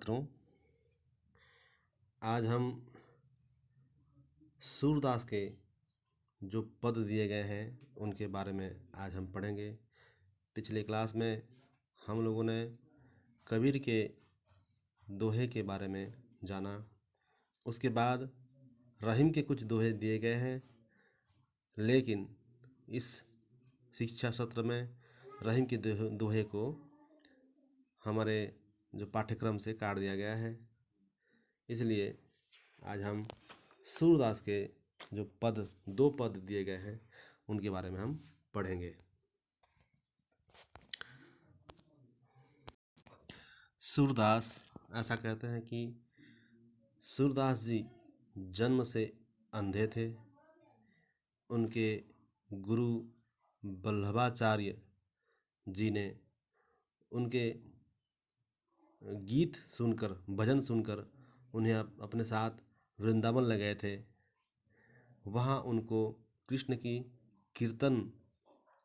मित्रों, आज हम सूरदास के जो पद दिए गए हैं उनके बारे में आज हम पढ़ेंगे। पिछले क्लास में हम लोगों ने कबीर के दोहे के बारे में जाना। उसके बाद रहीम के कुछ दोहे दिए गए हैं, लेकिन इस शिक्षा सत्र में रहीम के दोहे को हमारे जो पाठ्यक्रम से काट दिया गया है। इसलिए आज हम सूरदास के जो दो पद दिए गए हैं उनके बारे में हम पढ़ेंगे। सूरदास ऐसा कहते हैं कि सूरदास जी जन्म से अंधे थे। उनके गुरु वल्लभाचार्य जी ने उनके गीत सुनकर, भजन सुनकर उन्हें अपने साथ वृंदावन ले गए थे। वहाँ उनको कृष्ण की कीर्तन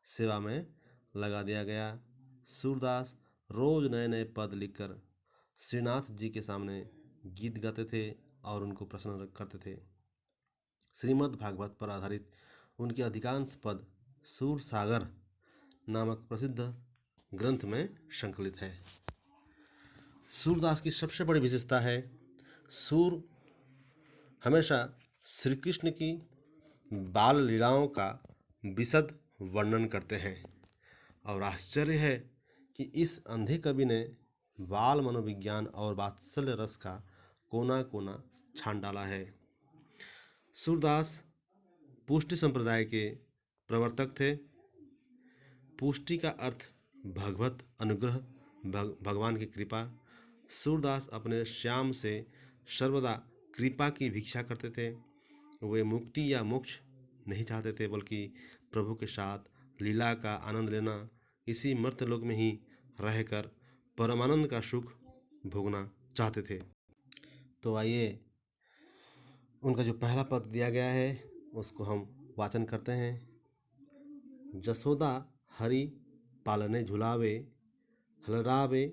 सेवा में लगा दिया गया। सूरदास रोज नए नए पद लिखकर श्रीनाथ जी के सामने गीत गाते थे और उनको प्रसन्न करते थे। श्रीमद् भागवत पर आधारित उनके अधिकांश पद सूर सागर नामक प्रसिद्ध ग्रंथ में संकलित है। सूरदास की सबसे बड़ी विशेषता है, सूर हमेशा श्री कृष्ण की बाल लीलाओं का विशद वर्णन करते हैं। और आश्चर्य है कि इस अंधे कवि ने बाल मनोविज्ञान और वात्सल्य रस का कोना कोना छान डाला है। सूरदास पुष्टि संप्रदाय के प्रवर्तक थे। पुष्टि का अर्थ भगवत अनुग्रह, भगवान की कृपा। सूरदास अपने श्याम से सर्वदा कृपा की भिक्षा करते थे। वे मुक्ति या मोक्ष नहीं चाहते थे, बल्कि प्रभु के साथ लीला का आनंद लेना, इसी मर्त्यलोक में ही रहकर परमानंद का सुख भोगना चाहते थे। तो आइए उनका जो पहला पद दिया गया है उसको हम वाचन करते हैं। जसोदा हरि पालने झुलावे, हलरावे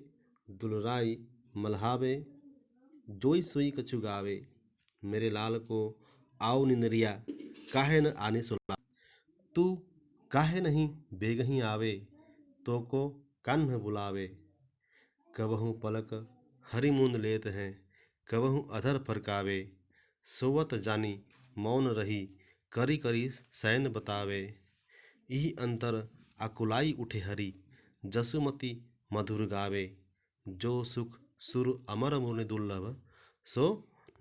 दुलराई मल्हावे, जोई सोई कछु गावे, मेरे लाल को आओ निंदरिया, काहे न आने सुला, तू काहे नहीं बेगही आवे, तो को कान्ह बुलावे, कबहू पलक हरि मूंद लेत हैं, कबहू अधर फरकावे, सोवत जानी मौन रही, करी करी सैन बतावे, यही अंतर अकुलाई उठे हरि, जसुमती मधुर गावे, जो सुख सुर अमर मुनि दुर्लभ, सो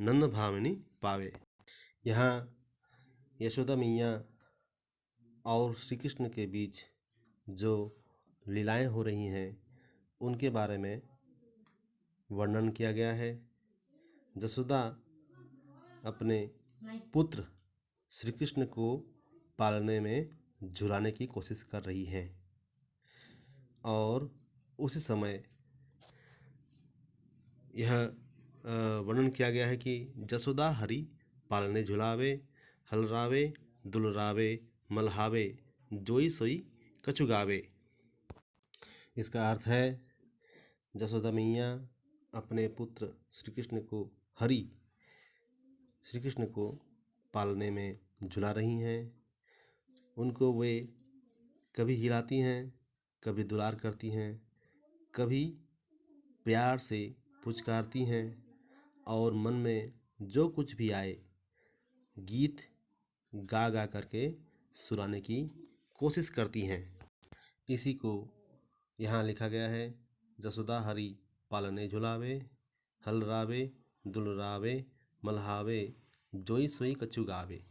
नंद भामिनी पावे। यहाँ यशोदा मैया और श्री कृष्ण के बीच जो लीलाएं हो रही हैं उनके बारे में वर्णन किया गया है। जसोदा अपने पुत्र श्री कृष्ण को पालने में झुलाने की कोशिश कर रही हैं और उसी समय यह वर्णन किया गया है कि जसोदा हरि पालने झुलावे, हलरावे दुलरावे मल्हावे, जोई सोई कछु गावे। इसका अर्थ है, जसोदा मैया अपने पुत्र श्री कृष्ण को पालने में झुला रही हैं। उनको वे कभी हिलाती हैं, कभी दुलार करती हैं, कभी प्यार से पुचकारती हैं और मन में जो कुछ भी आए गीत गा गा करके सुनाने की कोशिश करती हैं। इसी को यहाँ लिखा गया है, जसोदा हरि पालने झुलावे, हलरावे दुलरावे मल्हावे, जोई सोई कछु गावे।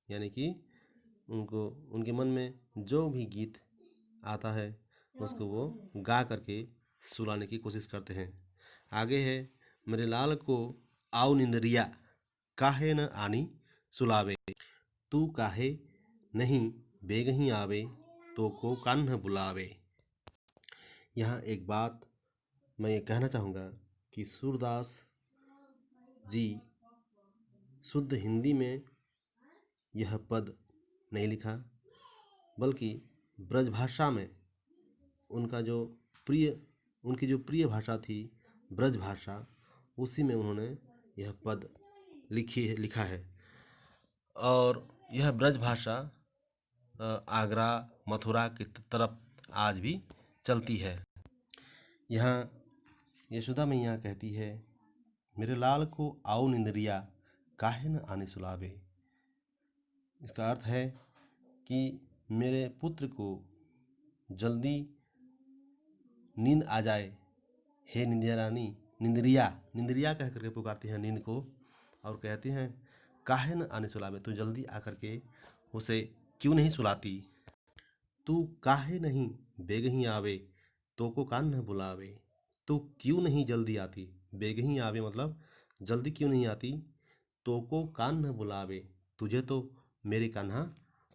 यानी कि उनके मन में जो भी गीत आता है उसको वो गा करके सुनाने की कोशिश करते हैं। आगे है, मेरे लाल को आओ निंदरिया, काहे न आनी सुलावे, तू काहे नहीं बेगही आवे, तो को कान्ह बुलावे। यहाँ एक बात मैं ये कहना चाहूँगा कि सूरदास जी शुद्ध हिंदी में यह पद नहीं लिखा, बल्कि ब्रजभाषा में उनकी जो प्रिय भाषा थी ब्रजभाषा, उसी में उन्होंने यह पद लिखा है। और यह ब्रज भाषा आगरा मथुरा की तरफ आज भी चलती है। यहाँ यशोदा मैया कहती है, मेरे लाल को आओ निंदरिया, काहे न आने सुलावे। इसका अर्थ है कि मेरे पुत्र को जल्दी नींद आ जाए, हे निंदिया रानी। निंदरिया निंदरिया कह करके पुकारती हैं नींद को, और कहती हैं काहे न आने सुलावे, तू जल्दी आकर के उसे क्यों नहीं सुलाती। तू काहे नहीं बेगही आवे, तो को कान न बुलावे। तू क्यों नहीं जल्दी आती, बेगही आवे मतलब जल्दी क्यों नहीं आती, तो को कान न बुलावे, तुझे तो मेरे कान्हा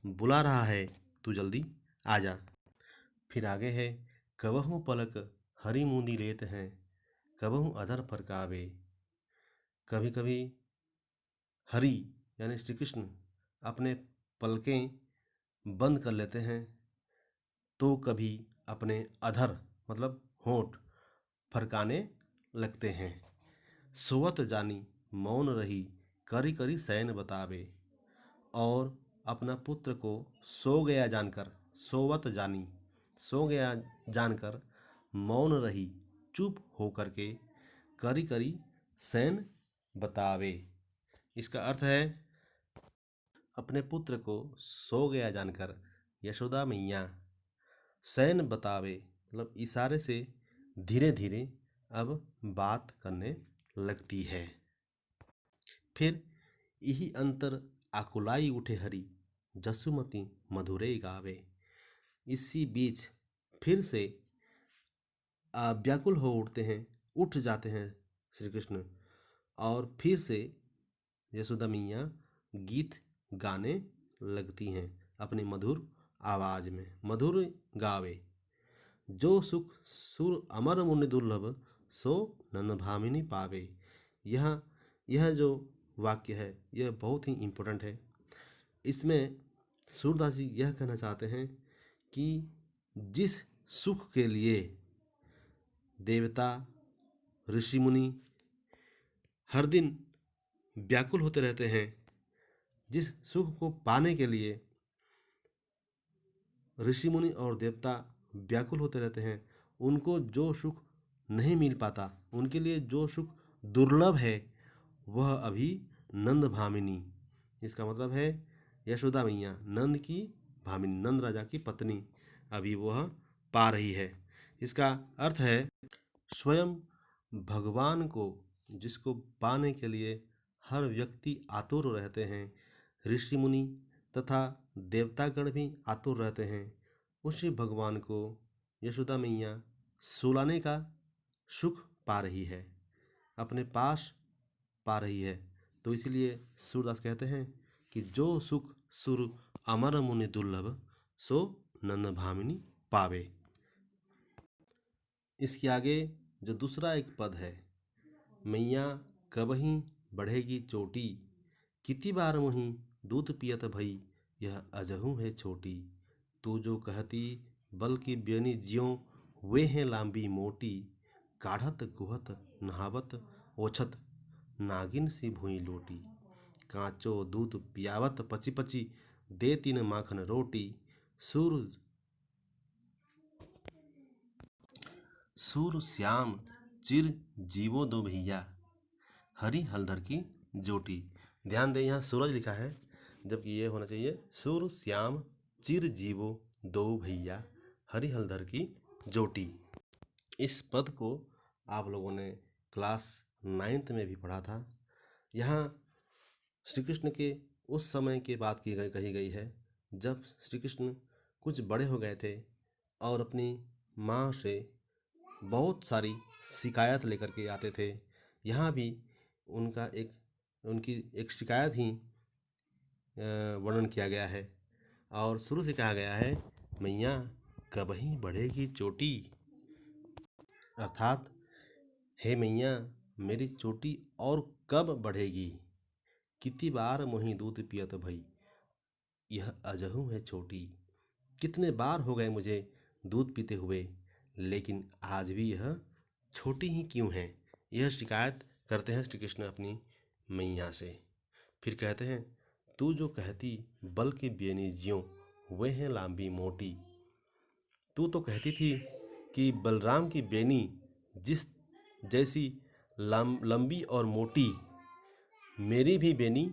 बुला रहा है, तू जल्दी आ जा। फिर आगे है, कबहू पलक हरी मूंदी लेत हैं, कबहू अधर फरकावे। कभी कभी हरि यानी श्री कृष्ण अपने पलकें बंद कर लेते हैं, तो कभी अपने अधर मतलब होंठ फरकाने लगते हैं। सोवत जानी मौन रही, करी करी शयन बतावे। और अपना पुत्र को सो गया जानकर, सोवत जानी सो गया जानकर, मौन रही चुप होकर के, करी करी शयन बतावे। इसका अर्थ है, अपने पुत्र को सो गया जानकर यशोदा मैया शयन बतावे मतलब इशारे से धीरे धीरे अब बात करने लगती है। फिर यही अंतर आकुलाई उठे हरि, जसुमती मधुरे गावे। इसी बीच फिर से व्याकुल हो उठते हैं, उठ जाते हैं श्री कृष्ण, और फिर से यशोदा मैया गीत गाने लगती हैं अपनी मधुर आवाज में। मधुर गावे, जो सुख सुर अमर मुनि दुर्लभ, सो नन भामिनी पावे। यह जो वाक्य है यह बहुत ही इम्पोर्टेंट है। इसमें सूरदास जी यह कहना चाहते हैं कि जिस सुख के लिए देवता ऋषि मुनि हर दिन व्याकुल होते रहते हैं, जिस सुख को पाने के लिए ऋषि मुनि और देवता व्याकुल होते रहते हैं, उनको जो सुख नहीं मिल पाता, उनके लिए जो सुख दुर्लभ है, वह अभी नंद भामिनी, इसका मतलब है यशोदा मैया नंद की भामिनी, नंद राजा की पत्नी, अभी वह पा रही है। इसका अर्थ है, स्वयं भगवान को जिसको पाने के लिए हर व्यक्ति आतुर रहते हैं, ऋषि मुनि तथा देवतागण भी आतुर रहते हैं, उसी भगवान को यशोदा मैया सुलाने का सुख पा रही है, अपने पास पा रही है। तो इसलिए सूरदास कहते हैं कि जो सुख सुर अमर मुनि दुर्लभ, सो नंद भामिनी पावे। इसके आगे जो दूसरा एक पद है, मैया कबही बढ़ेगी चोटी, कितनी बार मुही दूध पियत भई, यह अजहू है छोटी। तू जो कहती बल की बेनी ज्यों, वे हैं लांबी मोटी, काढ़त गुहत नहावत ओछत, नागिन सी भुई लोटी। कांचो दूध पियावत पची पची, दे तीन माखन रोटी। सूर श्याम चिर जीवो दो भैया, हरी हलधर की जोटी। ध्यान दें, यहाँ सूरज लिखा है, जबकि ये होना चाहिए सूर श्याम चिर जीवो दो भैया, हरी हलधर की जोटी। इस पद को आप लोगों ने क्लास 9th में भी पढ़ा था। यहाँ श्री कृष्ण के उस समय की बात कही गई है जब श्री कृष्ण कुछ बड़े हो गए थे और अपनी माँ से बहुत सारी शिकायत लेकर के आते थे। यहाँ भी उनकी एक शिकायत ही वर्णन किया गया है, और शुरू से कहा गया है, मैया कबही बढ़ेगी चोटी, अर्थात हे मैया मेरी चोटी और कब बढ़ेगी, कितनी बार मोही दूध पियत भई, यह अजहू है छोटी। कितने बार हो गए मुझे दूध पीते हुए, लेकिन आज भी यह छोटी ही क्यों है। यह शिकायत करते हैं श्री कृष्ण अपनी मैया से। फिर कहते हैं, तू जो कहती बल की बेनी ज्यों, वे हैं लांबी मोटी। तू तो कहती थी कि बलराम की बेनी जिस जैसी लंबी और मोटी मेरी भी बेनी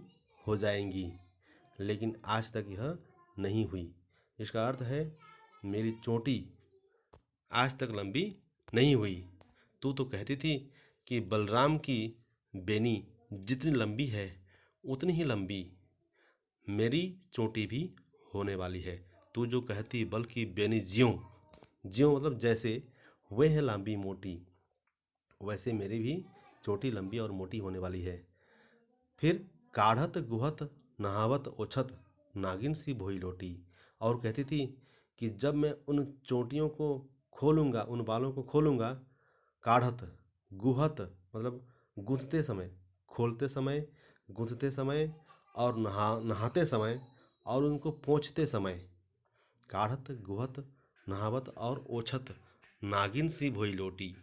हो जाएंगी, लेकिन आज तक यह नहीं हुई। इसका अर्थ है मेरी चोटी आज तक लंबी नहीं हुई। तू तो कहती थी कि बलराम की बेनी जितनी लंबी है उतनी ही लंबी मेरी चोटी भी होने वाली है। तू जो कहती बल की बेनी ज्यों, ज्यों मतलब जैसे, वे है लंबी मोटी, वैसे मेरी भी चोटी लंबी और मोटी होने वाली है। फिर काढ़त गुहत नहावत ओछत, नागिन सी भोई लोटी। और कहती थी कि जब मैं उन चोटियों को खोलूँगा, उन बालों को खोलूँगा, काढ़त गुहत मतलब गूंथते समय, खोलते समय, गूंथते समय और नहाते समय और उनको पोंछते समय, काढ़त गुहत नहावत और ओछत, नागिन सी भोई लोटी।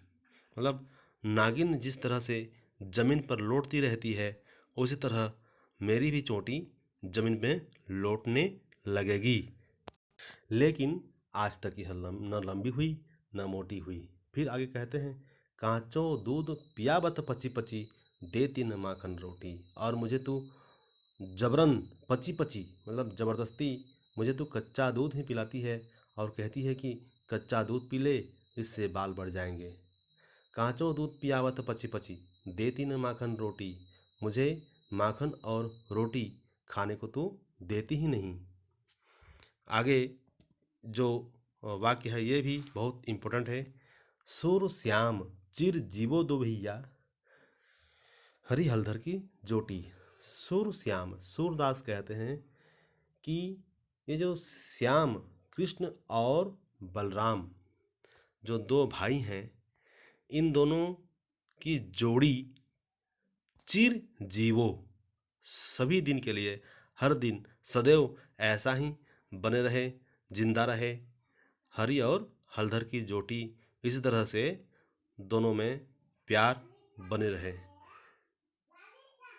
मतलब नागिन जिस तरह से जमीन पर लौटती रहती है, उसी तरह मेरी भी चोटी जमीन में लौटने लगेगी, लेकिन आज तक यह न लंबी हुई न मोटी हुई। फिर आगे कहते हैं, कांचो दूध पियावत पची पची, देती न माखन रोटी। और मुझे तू जबरन पची पची मतलब ज़बरदस्ती मुझे तू कच्चा दूध ही पिलाती है और कहती है कि कच्चा दूध पी ले, इससे बाल बढ़ जाएंगे। कांचो दूध पियावत पची पची, देती न माखन रोटी। मुझे माखन और रोटी खाने को तू देती ही नहीं। आगे जो वाक्य है ये भी बहुत इम्पोर्टेंट है। सुर श्याम चिर जीवो दो भैया, हरी हलधर की जोटी। सुर श्याम, सूरदास कहते हैं कि ये जो श्याम, कृष्ण और बलराम जो दो भाई हैं, इन दोनों की जोड़ी चिर जीवो, सभी दिन के लिए, हर दिन सदैव ऐसा ही बने रहे, जिंदा रहे। हरि और हलधर की जोटी इसी तरह से दोनों में प्यार बने रहे।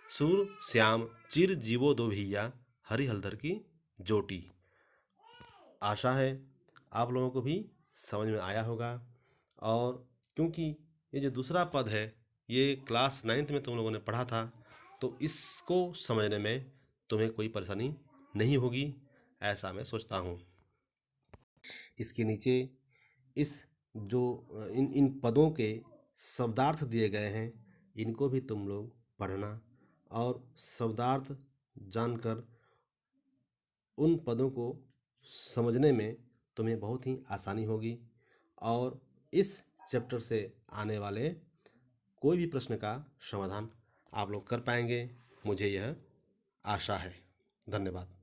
सूर श्याम चिर जीवो दो भैया, हरि हलधर की जोटी। आशा है आप लोगों को भी समझ में आया होगा। और क्योंकि ये जो दूसरा पद है ये क्लास 9th में तुम लोगों ने पढ़ा था, तो इसको समझने में तुम्हें कोई परेशानी नहीं होगी, ऐसा मैं सोचता हूँ। इसके नीचे इस जो इन पदों के शब्दार्थ दिए गए हैं, इनको भी तुम लोग पढ़ना और शब्दार्थ जानकर उन पदों को समझने में तुम्हें बहुत ही आसानी होगी और इस चैप्टर से आने वाले कोई भी प्रश्न का समाधान आप लोग कर पाएंगे, मुझे यह आशा है। धन्यवाद।